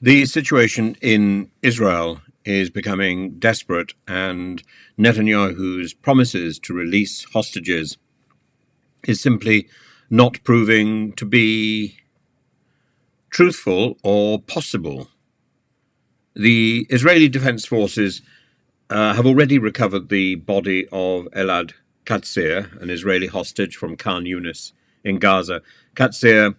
The situation in Israel is becoming desperate, and Netanyahu's promises to release hostages is simply not proving to be truthful or possible. The Israeli Defense Forces have already recovered the body of Elad Katzir, an Israeli hostage from Khan Yunis in Gaza. Katzir,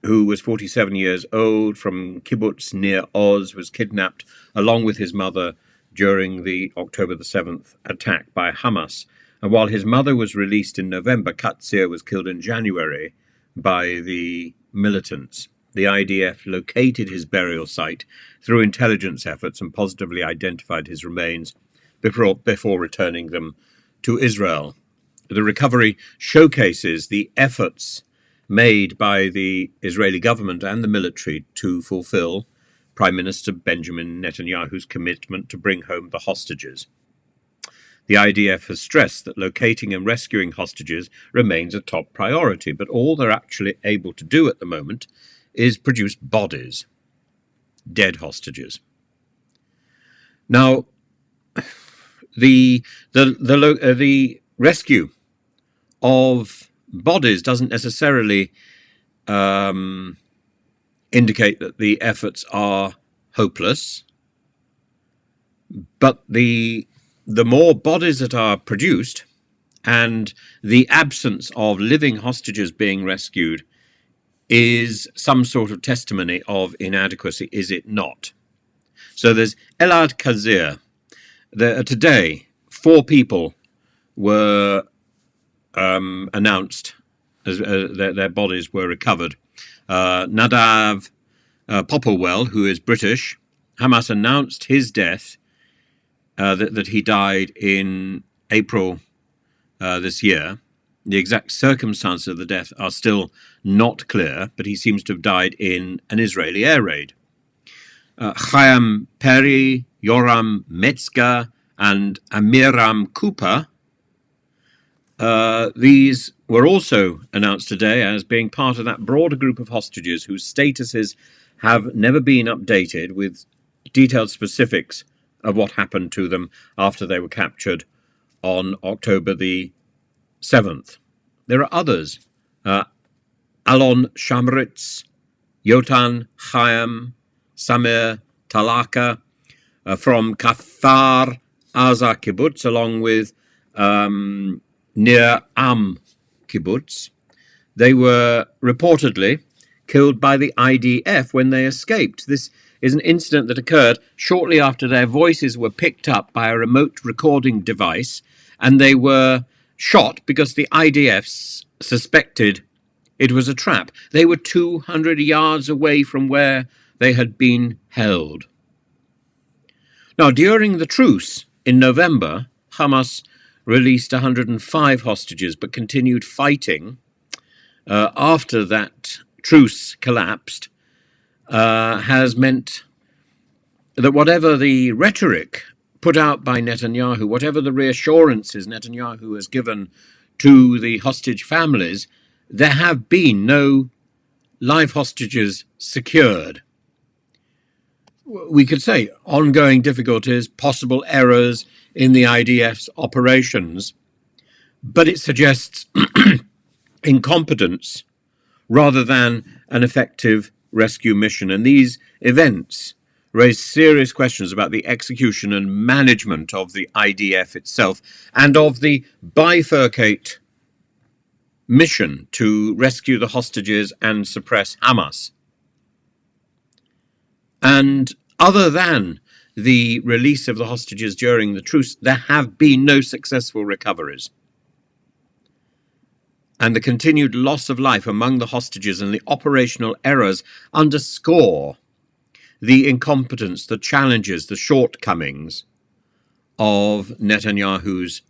who was 47 years old, from kibbutz near Oz, was kidnapped along with his mother during the October the 7th attack by Hamas. And while his mother was released in November, Katzir was killed in January by the militants. The IDF located his burial site through intelligence efforts and positively identified his remains before returning them to Israel. The recovery showcases the efforts made by the Israeli government and the military to fulfill Prime Minister Benjamin Netanyahu's commitment to bring home the hostages. The IDF has stressed that locating and rescuing hostages remains a top priority, but all they're actually able to do at the moment is produce bodies, dead hostages. Now, the rescue of bodies doesn't necessarily indicate that the efforts are hopeless, but the more bodies that are produced and the absence of living hostages being rescued is some sort of testimony of inadequacy, is it not? So there's Elad Katzir. Today, 4 people were announced as their bodies were recovered. Nadav Popplewell, who is British, Hamas announced his death, that he died in April this year. The exact circumstances of the death are still not clear, but he seems to have died in an Israeli air raid. Chaim Peri, Yoram Metzger, and Amiram Cooper, these were also announced today as being part of that broader group of hostages whose statuses have never been updated with detailed specifics of what happened to them after they were captured on October the 7th. There are others. Alon Shamritz, Yotan Chaim, Samir Talaka from Kafar Aza kibbutz, along with Nir Am kibbutz. They were reportedly killed by the IDF when they escaped. This is an incident that occurred shortly after their voices were picked up by a remote recording device, and they were shot because the IDF suspected it was a trap. They were 200 yards away from where they had been held. Now, during the truce in November, Hamas released 105 hostages but continued fighting after that truce collapsed, has meant that whatever the rhetoric put out by Netanyahu, whatever the reassurances Netanyahu has given to the hostage families, there have been no live hostages secured. We could say ongoing difficulties, possible errors in the IDF's operations, but it suggests incompetence rather than an effective rescue mission. And these events raise serious questions about the execution and management of the IDF itself and of the bifurcate mission to rescue the hostages and suppress Hamas. And other than the release of the hostages during the truce, there have been no successful recoveries. And the continued loss of life among the hostages and the operational errors underscore the incompetence, the challenges, the shortcomings of Netanyahu's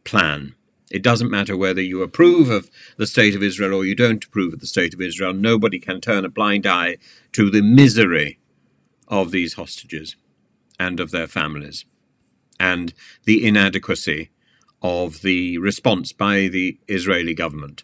plan. It doesn't matter whether you approve of the state of Israel or you don't approve of the state of Israel. Nobody can turn a blind eye to the misery of these hostages and of their families, and the inadequacy of the response by the Israeli government.